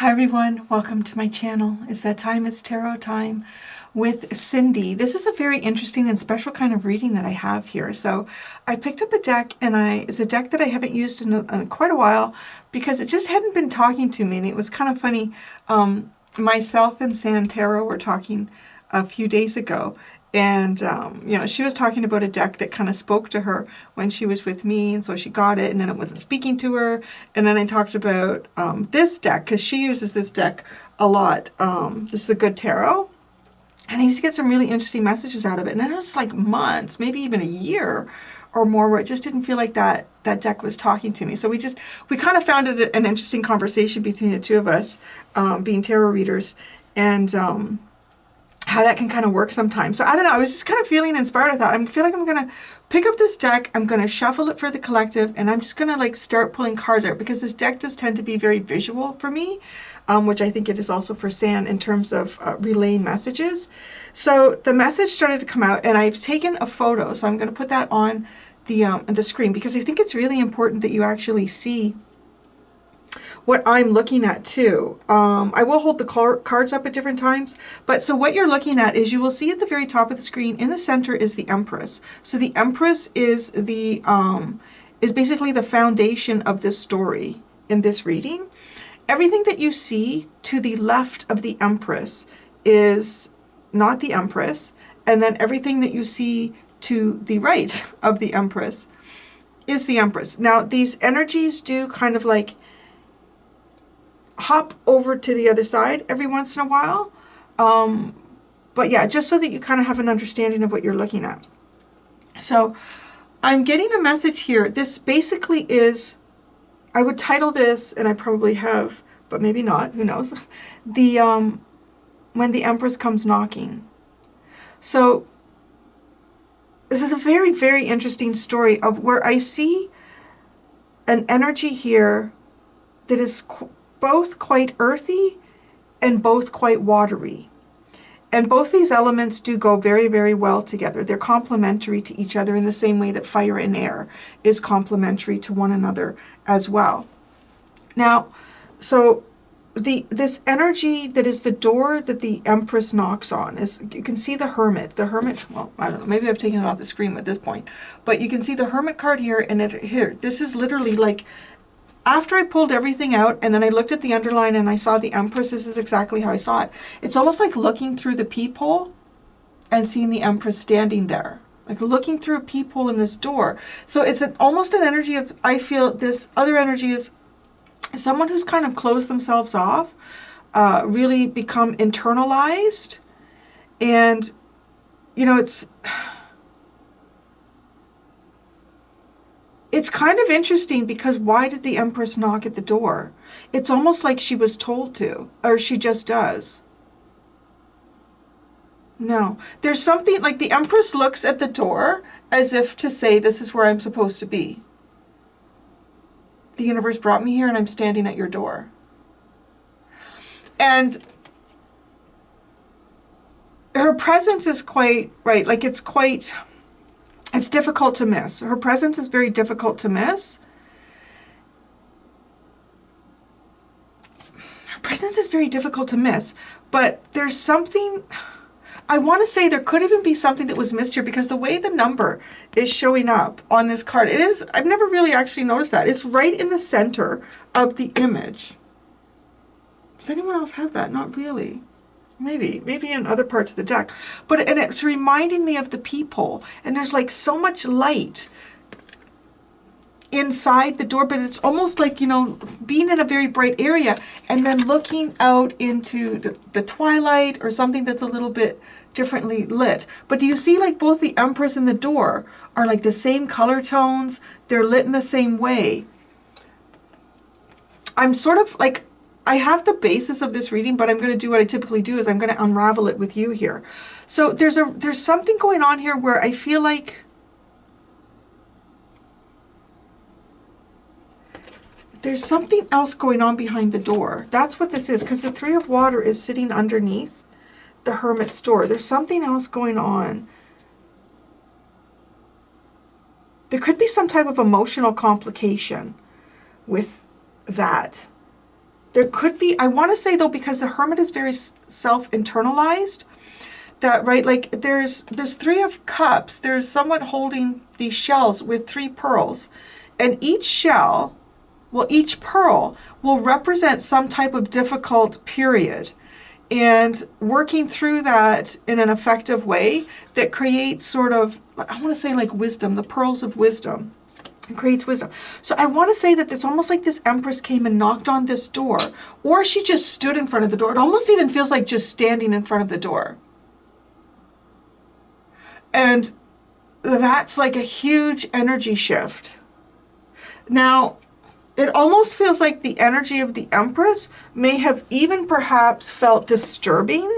Hi everyone, welcome to my channel. It's that time, it's tarot time with Cindy. This is a very interesting and special kind of reading that I have here. So I picked up a deck and it's a deck that I haven't used in quite a while because it just hadn't been talking to me, and it was kind of funny. Myself and San Tarot were talking a few days ago, and she was talking about a deck that kind of spoke to her when she was with me, and so she got it, and then it wasn't speaking to her. And then I talked about this deck because she uses this deck a lot, just the Good Tarot. And I used to get some really interesting messages out of it. And then it was like months, maybe even a year or more, where it just didn't feel like that deck was talking to me. So we kind of found it an interesting conversation between the two of us, being tarot readers, and how that can kind of work sometimes. So I don't know, I was just kind of feeling inspired. I thought, I feel like I'm going to pick up this deck, I'm going to shuffle it for the collective, and I'm just going to like start pulling cards out, because this deck does tend to be very visual for me, which I think it is also for San in terms of relaying messages. So the message started to come out, and I've taken a photo, so I'm going to put that on the screen, because I think it's really important that you actually see what I'm looking at too. I will hold the cards up at different times, but so what you're looking at is, you will see at the very top of the screen in the center is the Empress. So the Empress is is basically the foundation of this story in this reading. Everything that you see to the left of the Empress is not the Empress, and then everything that you see to the right of the Empress is the Empress. Now these energies do kind of like hop over to the other side every once in a while. But yeah, just so that you kind of have an understanding of what you're looking at. So I'm getting a message here. This basically is, I would title this, and I probably have, but maybe not, who knows, when the Empress comes knocking. So this is a very, very interesting story of where I see an energy here that is both quite earthy and both quite watery. And both these elements do go very, very well together. They're complementary to each other in the same way that fire and air is complementary to one another as well. Now, so this energy that is the door that the Empress knocks on is, you can see the Hermit. The Hermit, well, I don't know, maybe I've taken it off the screen at this point, but you can see the Hermit card here, and here, this is literally like, after I pulled everything out and then I looked at the underline and I saw the Empress, this is exactly how I saw it. It's almost like looking through the peephole and seeing the Empress standing there. Like looking through a peephole in this door. So it's almost an energy of, I feel this other energy is someone who's kind of closed themselves off, really become internalized. And, you know, it's kind of interesting, because why did the Empress knock at the door? It's almost like she was told to, or she just does. No, there's something like the Empress looks at the door as if to say, this is where I'm supposed to be. The universe brought me here and I'm standing at your door. And her presence is quite, right, like it's difficult to miss. Her presence is very difficult to miss. Her presence is very difficult to miss, but there's something, I want to say there could even be something that was missed here, because the way the number is showing up on this card, it is, I've never really actually noticed that. It's right in the center of the image. Does anyone else have that? Not really. Maybe in other parts of the deck. And it's reminding me of the peephole. And there's like so much light inside the door, but it's almost like, you know, being in a very bright area and then looking out into the twilight or something that's a little bit differently lit. But do you see like both the Empress and the door are like the same color tones? They're lit in the same way. I'm sort of like, I have the basis of this reading, but I'm going to do what I typically do, is I'm going to unravel it with you here. So there's something going on here where I feel like there's something else going on behind the door. That's what this is, because the Three of Water is sitting underneath the Hermit's door. There's something else going on. There could be some type of emotional complication with that. There could be, I want to say though, because the Hermit is very self-internalized, that, right, like there's this Three of Cups, there's someone holding these shells with 3 pearls, and each shell, well, each pearl will represent some type of difficult period, and working through that in an effective way that creates sort of, I want to say like wisdom, the pearls of wisdom. It creates wisdom. So I want to say that it's almost like this Empress came and knocked on this door, or she just stood in front of the door. It almost even feels like just standing in front of the door. And that's like a huge energy shift. Now, it almost feels like the energy of the Empress may have even perhaps felt disturbing,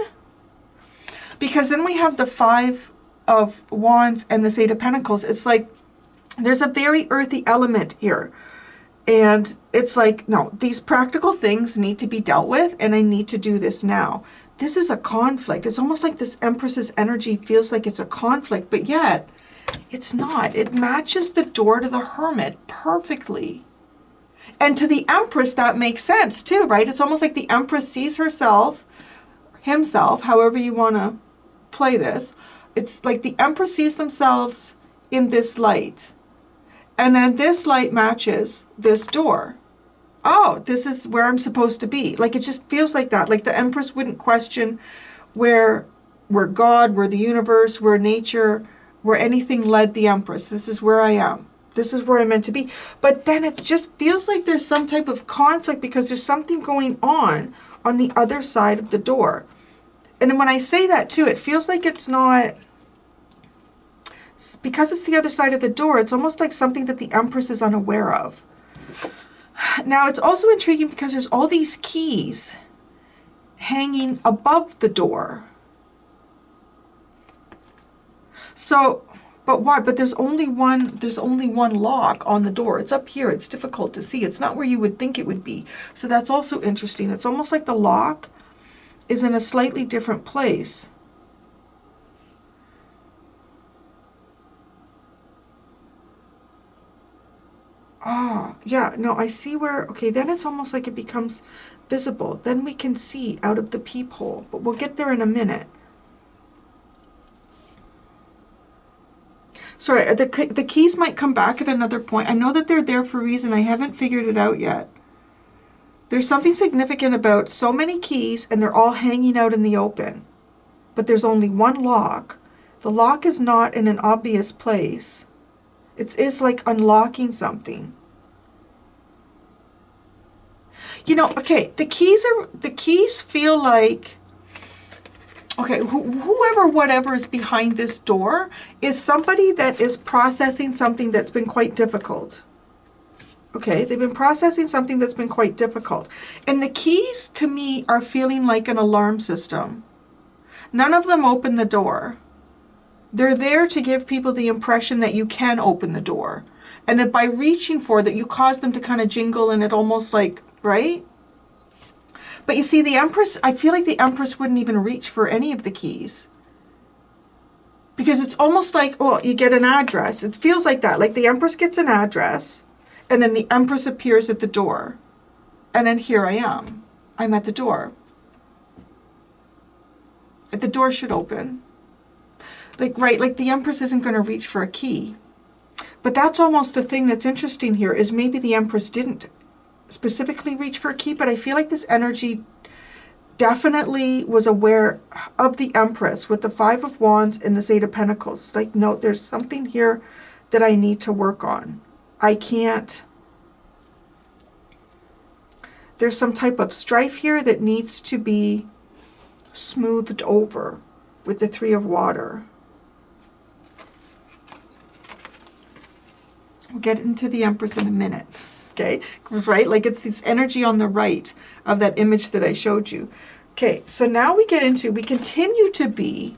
because then we have the Five of Wands and the Eight of Pentacles. It's like there's a very earthy element here. And it's like, no, these practical things need to be dealt with, and I need to do this now. This is a conflict. It's almost like this Empress's energy feels like it's a conflict, but yet it's not. It matches the door to the Hermit perfectly. And to the Empress, that makes sense too, right? It's almost like the Empress sees herself, himself, however you want to play this. It's like the Empress sees themselves in this light. And then this light matches this door. Oh, this is where I'm supposed to be. Like, it just feels like that. Like the Empress wouldn't question where God, where the universe, where nature, where anything led the Empress. This is where I am. This is where I'm meant to be. But then it just feels like there's some type of conflict, because there's something going on the other side of the door. And when I say that too, it feels like it's not, because it's the other side of the door, it's almost like something that the Empress is unaware of. Now, it's also intriguing because there's all these keys hanging above the door. So, but why? But there's only one lock on the door. It's up here. It's difficult to see. It's not where you would think it would be. So that's also interesting. It's almost like the lock is in a slightly different place. Ah, yeah, no, I see where, okay, then it's almost like it becomes visible. Then we can see out of the peephole, but we'll get there in a minute. Sorry, the keys might come back at another point. I know that they're there for a reason. I haven't figured it out yet. There's something significant about so many keys, and they're all hanging out in the open. But there's only one lock. The lock is not in an obvious place. It is like unlocking something. You know, okay, the keys feel like, okay, whoever, whatever is behind this door is somebody that is processing something that's been quite difficult. Okay, they've been processing something that's been quite difficult. And the keys to me are feeling like an alarm system. None of them open the door. They're there to give people the impression that you can open the door. And that by reaching for that, you cause them to kind of jingle, and it almost like, right? But you see, the Empress, I feel like the Empress wouldn't even reach for any of the keys. Because it's almost like, oh, you get an address. It feels like that. Like the Empress gets an address, and then the Empress appears at the door. And then here I am. I'm at the door. The door should open. Like, right, like the Empress isn't going to reach for a key. But that's almost the thing that's interesting here, is maybe the Empress didn't specifically reach for a key, but I feel like this energy definitely was aware of the Empress with the Five of Wands and the Eight of Pentacles. It's like, no, there's something here that I need to work on. I can't. There's some type of strife here that needs to be smoothed over with the Three of Water. We'll get into the Empress in a minute, okay? Right, like it's this energy on the right of that image that I showed you. Okay, so now we continue to be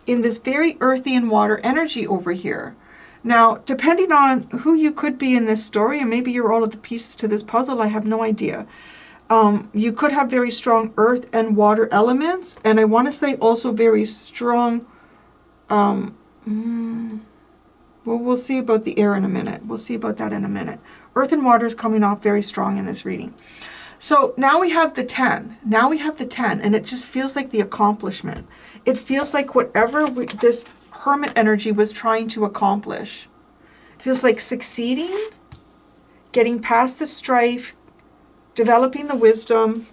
in this very earthy and water energy over here. Now, depending on who you could be in this story, and maybe you're all of the pieces to this puzzle, I have no idea. You could have very strong earth and water elements, and I want to say also very strong, well, we'll see about the air in a minute. We'll see about that in a minute. Earth and water is coming off very strong in this reading. So now we have the 10. Now we have the 10, and it just feels like the accomplishment. It feels like whatever this Hermit energy was trying to accomplish. It feels like succeeding, getting past the strife, developing the wisdom,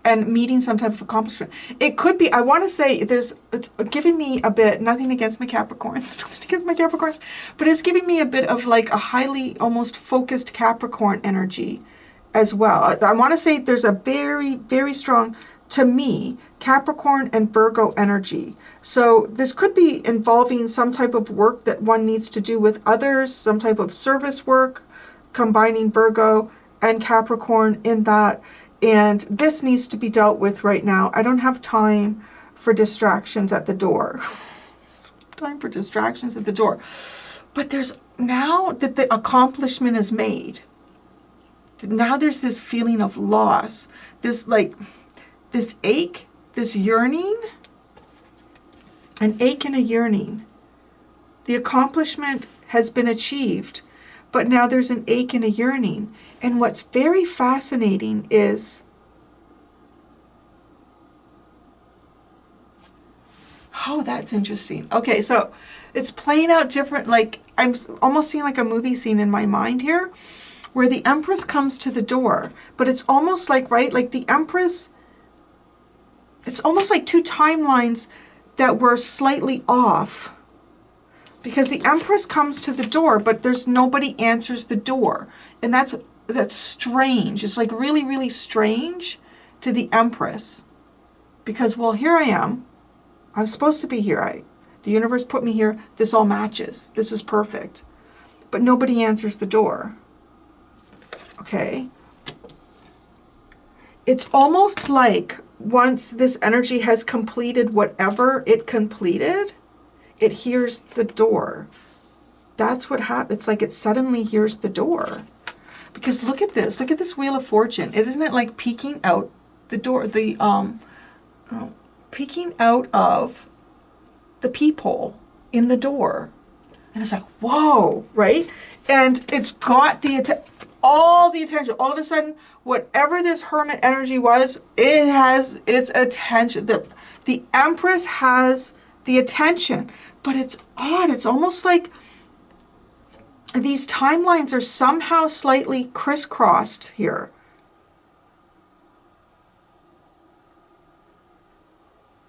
and meeting some type of accomplishment. It could be, I want to say, it's giving me a bit, nothing against my Capricorns, nothing against my Capricorns, but it's giving me a bit of like a highly, almost focused Capricorn energy as well. I want to say there's a very, very strong, to me, Capricorn and Virgo energy. So this could be involving some type of work that one needs to do with others, some type of service work, combining Virgo and Capricorn in that. And this needs to be dealt with right now. I don't have time for distractions at the door. Time for distractions at the door. But there's, now that the accomplishment is made, now there's this feeling of loss. This like, this ache, this yearning, an ache and a yearning. The accomplishment has been achieved, but now there's an ache and a yearning. And what's very fascinating is, oh, that's interesting. Okay, so it's playing out different, like I'm almost seeing like a movie scene in my mind here, where the Empress comes to the door, but it's almost like, right, like the Empress, it's almost like two timelines that were slightly off. Because the Empress comes to the door, but there's nobody answers the door. And that's strange. It's like really, really strange to the Empress. Because, well, here I am. I'm supposed to be here. The universe put me here. This all matches. This is perfect. But nobody answers the door. Okay? It's almost like once this energy has completed whatever it completed, it hears the door. That's what happens. It's like it suddenly hears the door. Because look at this. Look at this Wheel of Fortune. Isn't it like peeking out the door, peeking out of the peephole in the door. And it's like, whoa, right? And it's got all the attention. All of a sudden, whatever this Hermit energy was, it has its attention. The Empress has the attention. But it's odd. It's almost like these timelines are somehow slightly crisscrossed here.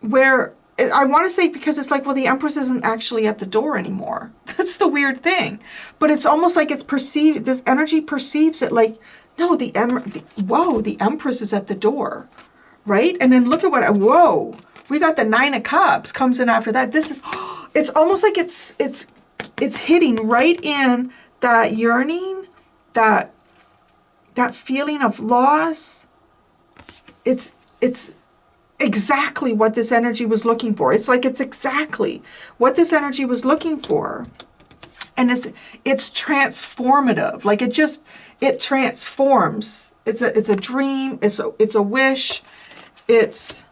Where I want to say, because it's like, well, the Empress isn't actually at the door anymore. That's the weird thing. But it's almost like it's perceived, this energy perceives it like, no, the Empress is at the door, right? And then look at whoa, we got the Nine of Cups comes in after that. This is, it's almost like it's hitting right in that yearning, that feeling of loss. It's exactly what this energy was looking for. It's like it's exactly what this energy was looking for. And it's transformative. Like it transforms. It's a dream, it's a wish, it's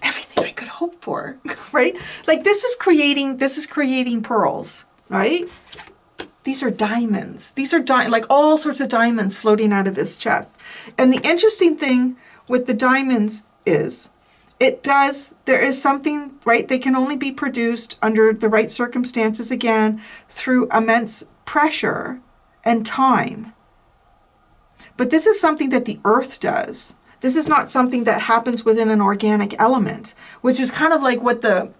everything I could hope for, right? Like this is creating pearls, right? These are diamonds. These are like all sorts of diamonds floating out of this chest. And the interesting thing with the diamonds is there is something, right? They can only be produced under the right circumstances, again, through immense pressure and time. But this is something that the earth does. This is not something that happens within an organic element, which is kind of like what the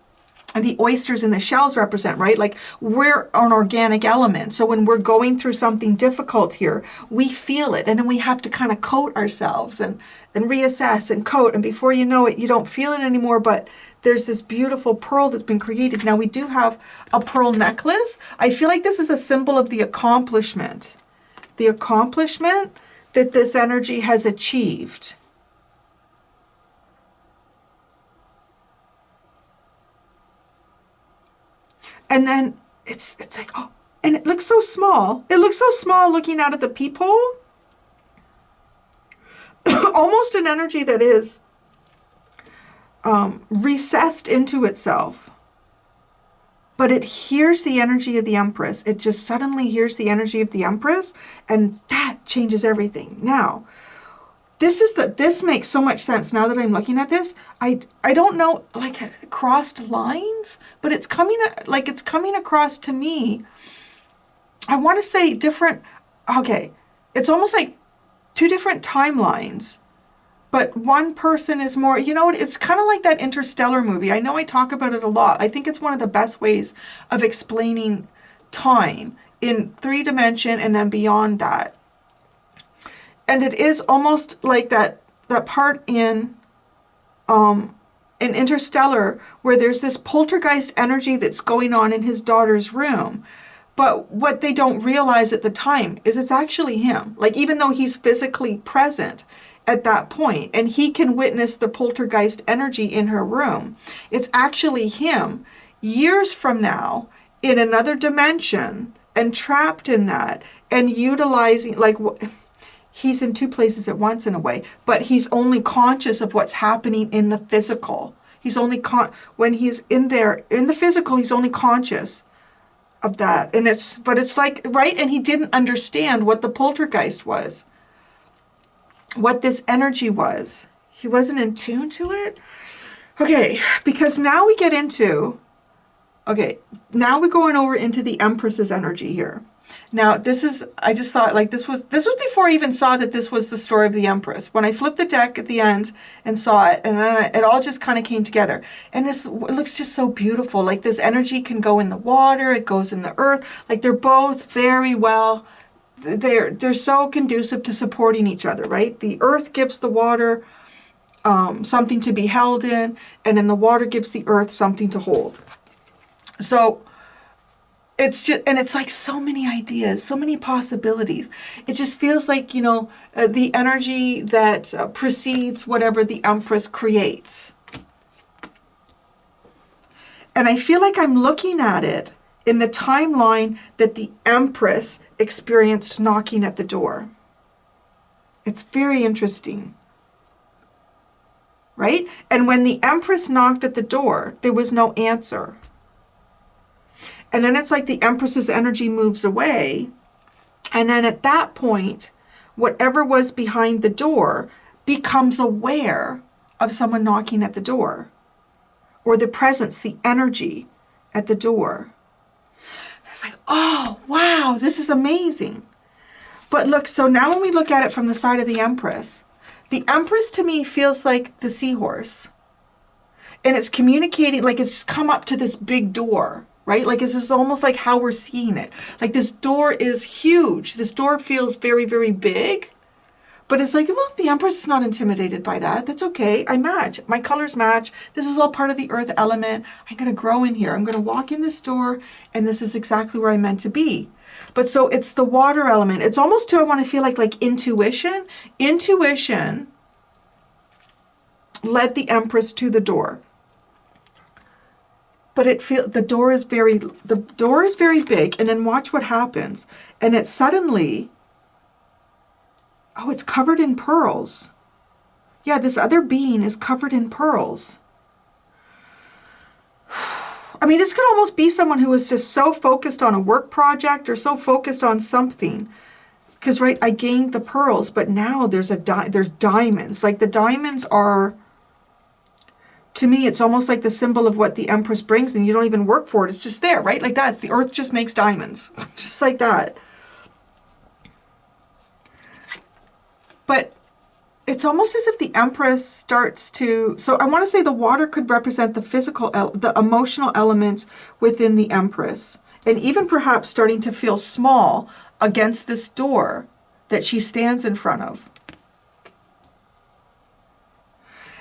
oysters and the shells represent, right? Like we're an organic element. So when we're going through something difficult here, we feel it. And then we have to kind of coat ourselves and reassess and coat. And before you know it, you don't feel it anymore. But there's this beautiful pearl that's been created. Now we do have a pearl necklace. I feel like this is a symbol of the accomplishment. The accomplishment that this energy has achieved. And then it's like, oh, and it looks so small. It looks so small looking out of the peephole. Almost an energy that is recessed into itself. but it hears the energy of the Empress. It just suddenly hears the energy of the Empress, and that changes everything. Now, this makes so much sense now that I'm looking at this. I don't know, like crossed lines, but it's coming across to me. I want to say different. Okay, it's almost like two different timelines, but one person is more, it's kind of like that Interstellar movie. I know I talk about it a lot. I think it's one of the best ways of explaining time in 3D and then beyond that. And it is almost like that part in Interstellar where there's this poltergeist energy that's going on in his daughter's room. But what they don't realize at the time is it's actually him. Like, even though he's physically present at that point and he can witness the poltergeist energy in her room, it's actually him years from now in another dimension and trapped in that and utilizing, like, he's in two places at once in a way, but he's only conscious of what's happening in the physical. He's only when he's in the physical, he's only conscious of that. And it's like, right? And he didn't understand what the poltergeist was, what this energy was. He wasn't in tune to it. Okay, because now we get into, now we're going over into the Empress's energy here. Now, I just thought, like, this was before I even saw that this was the story of the Empress. When I flipped the deck at the end and saw it, and then it all just kind of came together. And it looks just so beautiful. Like, this energy can go in the water, it goes in the earth. Like, they're both very well, they're so conducive to supporting each other, right? The earth gives the water something to be held in, and then the water gives the earth something to hold. So, it's like so many ideas, so many possibilities. It just feels like, the energy that precedes whatever the Empress creates. And I feel like I'm looking at it in the timeline that the Empress experienced knocking at the door. It's very interesting. Right? And when the Empress knocked at the door, there was no answer. And then it's like the Empress's energy moves away. And then at that point, whatever was behind the door becomes aware of someone knocking at the door, or the presence, the energy at the door. It's like, oh, wow, this is amazing. But look, so now when we look at it from the side of the Empress to me feels like the seahorse. And it's communicating, like it's come up to this big door. Right? Like, this is almost like how we're seeing it. Like, this door is huge. This door feels very, very big. But it's like, well, the Empress is not intimidated by that. That's okay. I match. My colors match. This is all part of the earth element. I'm going to grow in here. I'm going to walk in this door, and this is exactly where I'm meant to be. But so it's the water element. It's almost too, I want to feel like intuition. Intuition led the Empress to the door. But the door is very big, and then watch what happens. And it suddenly, it's covered in pearls. Yeah, this other being is covered in pearls. I mean, this could almost be someone who was just so focused on a work project or so focused on something. Because, right, I gained the pearls, but now there's diamonds. Like, the diamonds are, to me, it's almost like the symbol of what the Empress brings, and you don't even work for it. It's just there, right? Like that. It's the earth just makes diamonds. Just like that. But it's almost as if the Empress starts to... So I want to say the water could represent the physical, the emotional elements within the Empress. And even perhaps starting to feel small against this door that she stands in front of.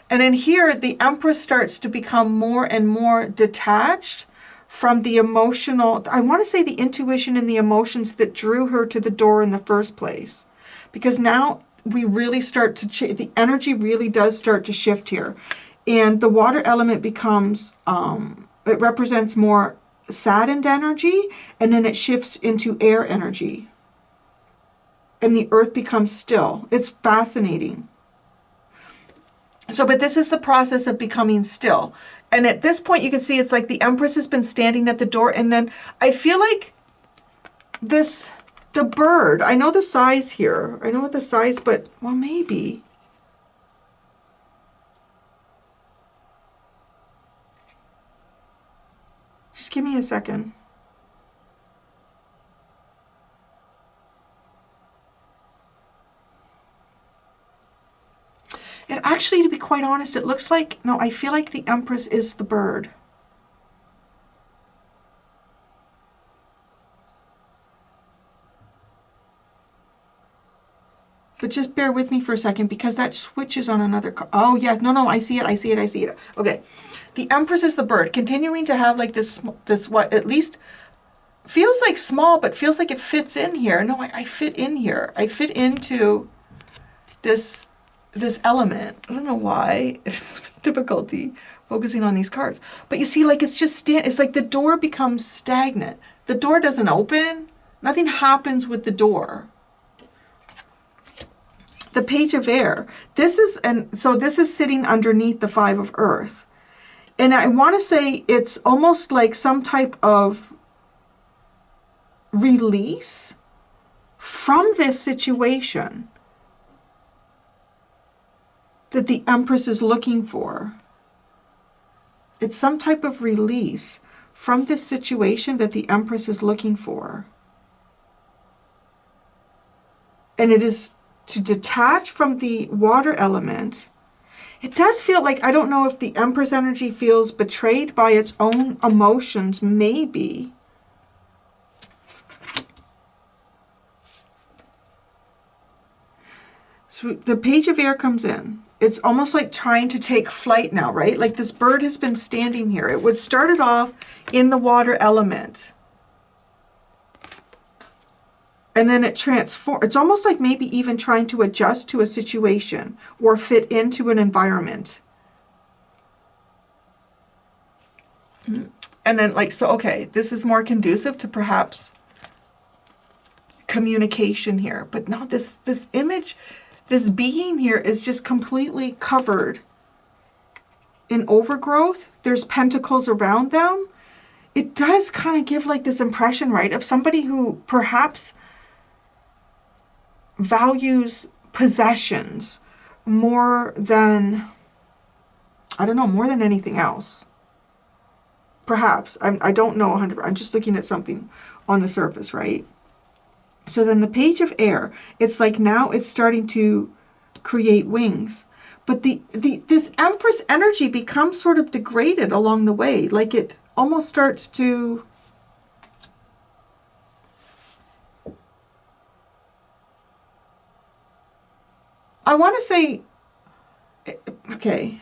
And in here, the Empress starts to become more and more detached from the emotional, I want to say the intuition and the emotions that drew her to the door in the first place. Because now we really start to, the energy really does start to shift here. And the water element becomes, it represents more saddened energy, and then it shifts into air energy. And the earth becomes still. It's fascinating. So, but this is the process of becoming still. And at this point, you can see it's like the Empress has been standing at the door. And then I feel like the bird, I know the size here. I know what the size, but, well, maybe. Just give me a second. And actually, to be quite honest, it looks like, no, I feel like the Empress is the bird. But just bear with me for a second because that switches on another. Oh, yes. No, I see it. Okay. The Empress is the bird, continuing to have like this what at least feels like small, but feels like it fits in here. No, I fit in here. I fit into this element. I don't know why. It's difficulty focusing on these cards. But you see, like, it's just it's like the door becomes stagnant. The door doesn't open. Nothing happens with the door. The Page of Air. This is sitting underneath the Five of Earth. And I want to say it's almost like some type of release from this situation that the Empress is looking for. It's some type of release from this situation that the Empress is looking for. And it is to detach from the water element. It does feel like, I don't know if the Empress energy feels betrayed by its own emotions, maybe. So the Page of Air comes in. It's almost like trying to take flight now, right? Like this bird has been standing here. It was started off in the water element. And then it transforms. It's almost like maybe even trying to adjust to a situation or fit into an environment. And then like, so, okay, this is more conducive to perhaps communication here. But no, this image, this being here is just completely covered in overgrowth. There's pentacles around them. It does kind of give like this impression, right, of somebody who perhaps values possessions more than, I don't know, more than anything else. Perhaps. I don't know 100%. I'm just looking at something on the surface, right? So then the Page of Air, it's like now it's starting to create wings. But this Empress energy becomes sort of degraded along the way. Like it almost starts to... I want to say, okay,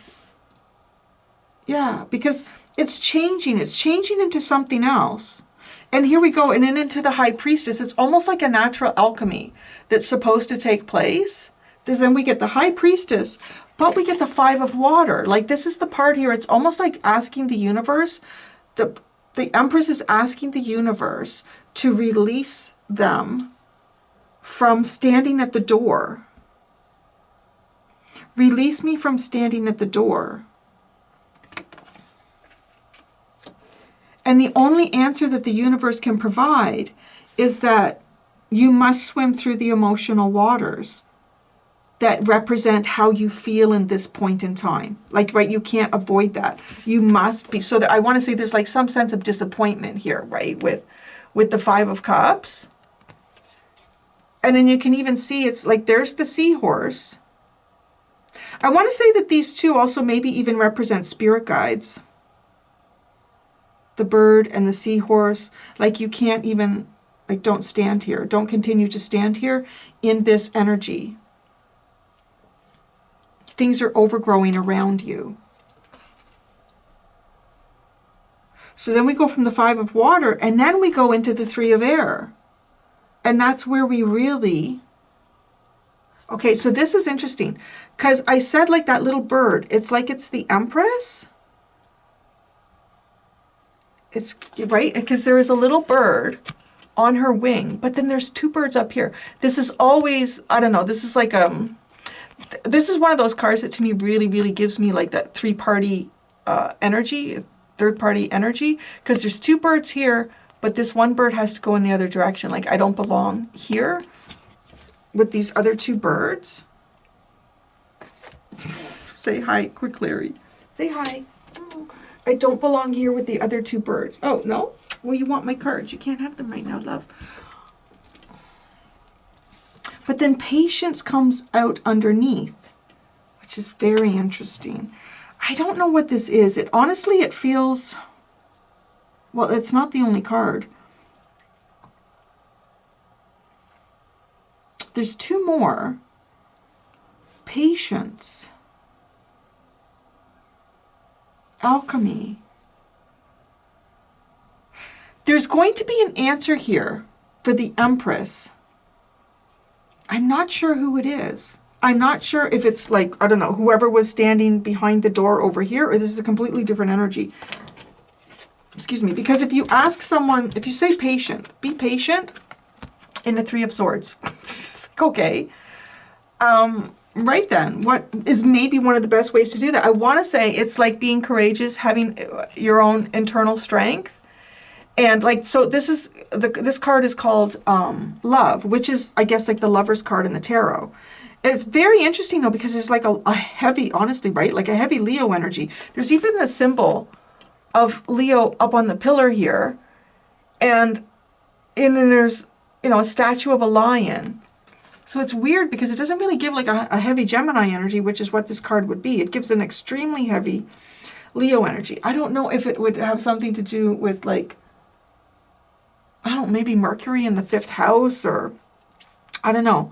yeah, because it's changing into something else. And here we go, and then into the High Priestess. It's almost like a natural alchemy that's supposed to take place. Then we get the High Priestess, but we get the Five of Water. Like this is the part here, it's almost like asking the universe, the Empress is asking the universe to release them from standing at the door. Release me from standing at the door. And the only answer that the universe can provide is that you must swim through the emotional waters that represent how you feel in this point in time. Like, right, you can't avoid that. You must be. So that I want to say there's like some sense of disappointment here, right, with the Five of Cups. And then you can even see it's like there's the seahorse. I want to say that these two also maybe even represent spirit guides. The bird and the seahorse. Like you can't even, like don't stand here. Don't continue to stand here in this energy. Things are overgrowing around you. So then we go from the Five of Water and then we go into the Three of Air. And that's where we really... Okay, so this is interesting because I said like that little bird, it's like it's the Empress. It's right because there is a little bird on her wing, but then there's two birds up here. This is always, I don't know, this is like this is one of those cards that to me really, really gives me like that three-party energy, third-party energy, because there's two birds here, but this one bird has to go in the other direction. Like I don't belong here with these other two birds. Say hi, quick, Larry. Say hi. Oh, I don't belong here with the other two birds. Oh, no? Well, you want my cards. You can't have them right now, love. But then patience comes out underneath, which is very interesting. I don't know what this is. It feels, well, it's not the only card. There's two more. Patience. Alchemy. There's going to be an answer here for the Empress. I'm not sure who it is. I'm not sure if it's like, I don't know, whoever was standing behind the door over here, or this is a completely different energy. Excuse me, because if you ask someone, if you say patient, be patient in the Three of Swords. Like, okay. Right then, what is maybe one of the best ways to do that? I want to say it's like being courageous, having your own internal strength. And like, so this card is called Love, which is, I guess, like the Lover's card in the tarot. And it's very interesting though, because there's like a heavy, honestly, right? Like a heavy Leo energy. There's even the symbol of Leo up on the pillar here. And then there's, you know, a statue of a lion. So it's weird because it doesn't really give like a heavy Gemini energy, which is what this card would be. It gives an extremely heavy Leo energy. I don't know if it would have something to do with like, I don't know, maybe Mercury in the 5th house, or I don't know.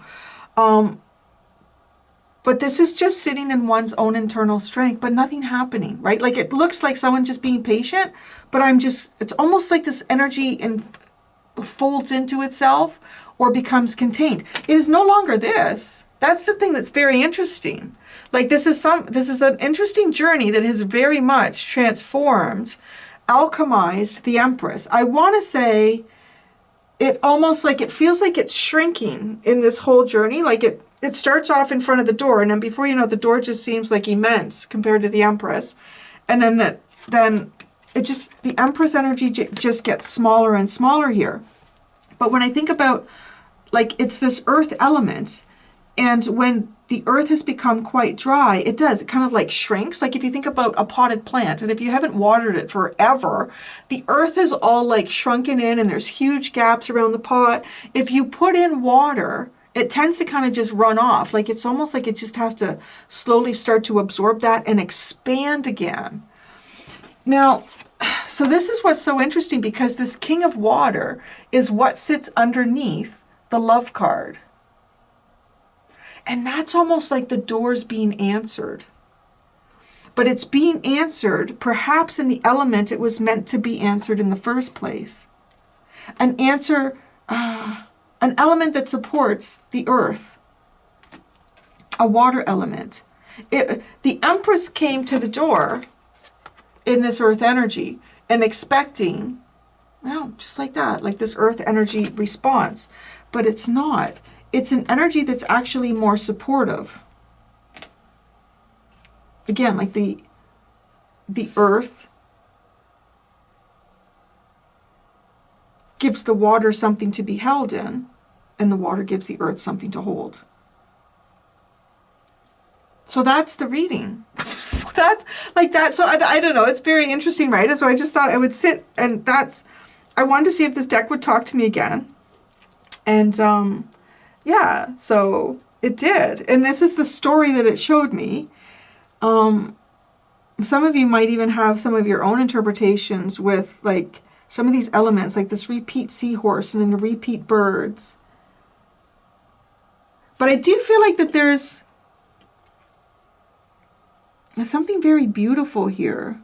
But this is just sitting in one's own internal strength, but nothing happening, right? Like it looks like someone just being patient, but it's almost like this energy folds into itself or becomes contained. It is no longer this. That's the thing that's very interesting. Like this is an interesting journey that has very much transformed, alchemized the Empress. I want to say it almost like it feels like it's shrinking in this whole journey. Like it starts off in front of the door, and then before you know, the door just seems like immense compared to the Empress. And then the Empress energy just gets smaller and smaller here. But when I think about, like, it's this earth element, and when the earth has become quite dry, it kind of like shrinks. Like if you think about a potted plant, and if you haven't watered it forever, the earth is all like shrunken in and there's huge gaps around the pot. If you put in water, it tends to kind of just run off. Like it's almost like it just has to slowly start to absorb that and expand again. Now, so this is what's so interesting, because this King of Water is what sits underneath the Love card. And that's almost like the door's being answered. But it's being answered perhaps in the element it was meant to be answered in the first place. An answer, an element that supports the earth. A water element. The Empress came to the door in this earth energy and expecting, well, just like that, like this earth energy response. But it's not. It's an energy that's actually more supportive. Again, like the earth gives the water something to be held in, and the water gives the earth something to hold. So that's the reading. That's like that. So I don't know. It's very interesting, right? So I just thought I would sit, and I wanted to see if this deck would talk to me again. And yeah, so it did. And this is the story that it showed me. Some of you might even have some of your own interpretations with like some of these elements, like this repeat seahorse and then the repeat birds. But I do feel like that there's something very beautiful here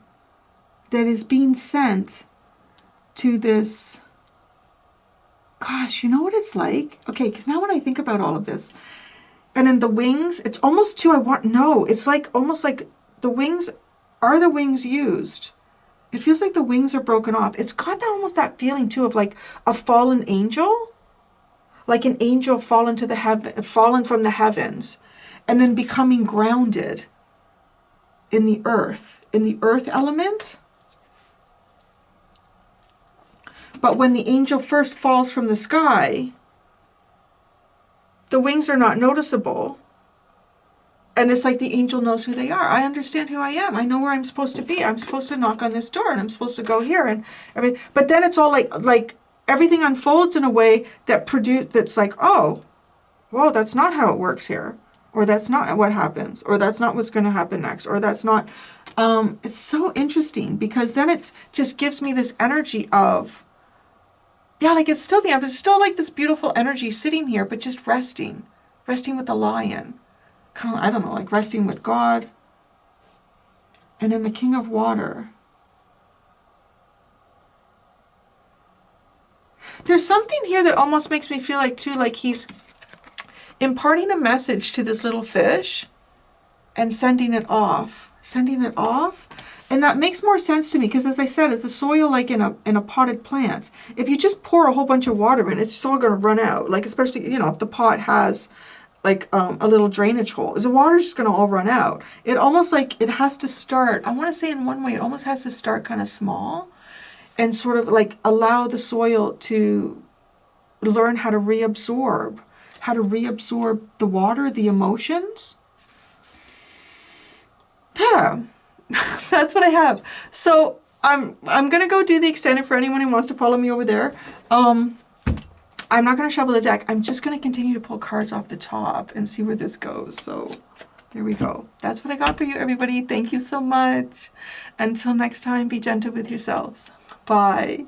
that is being sent to this. Gosh, you know what it's like? Okay, because now when I think about all of this, and then the wings, it's almost it's like almost like the wings, are the wings used? It feels like the wings are broken off. It's got that almost that feeling too of like a fallen angel. like an angel fallen from the heavens, and then becoming grounded in the earth element. But when the angel first falls from the sky, the wings are not noticeable. And it's like the angel knows who they are. I understand who I am. I know where I'm supposed to be. I'm supposed to knock on this door, and I'm supposed to go here, and everything. But then it's all like everything unfolds in a way that's like, oh, whoa, that's not how it works here, or that's not what happens, or that's not what's going to happen next, or that's not. It's so interesting, because then it just gives me this energy of, yeah, like it's still like this beautiful energy sitting here, but just resting with the lion. Kind of, I don't know, like resting with God. And then the King of Water. There's something here that almost makes me feel like, too, like he's imparting a message to this little fish and sending it off. And that makes more sense to me, because as I said, it's the soil like in a potted plant. If you just pour a whole bunch of water in, it's just all going to run out. Like, especially, you know, if the pot has like a little drainage hole, the water's just going to all run out. It almost like it has to start, I want to say in one way, it almost has to start kind of small and sort of like allow the soil to learn how to reabsorb the water, the emotions. Yeah, that's what I have. So I'm going to go do the extended for anyone who wants to follow me over there. I'm not going to shuffle the deck. I'm just going to continue to pull cards off the top and see where this goes. So there we go. That's what I got for you, everybody. Thank you so much. Until next time, be gentle with yourselves. Bye.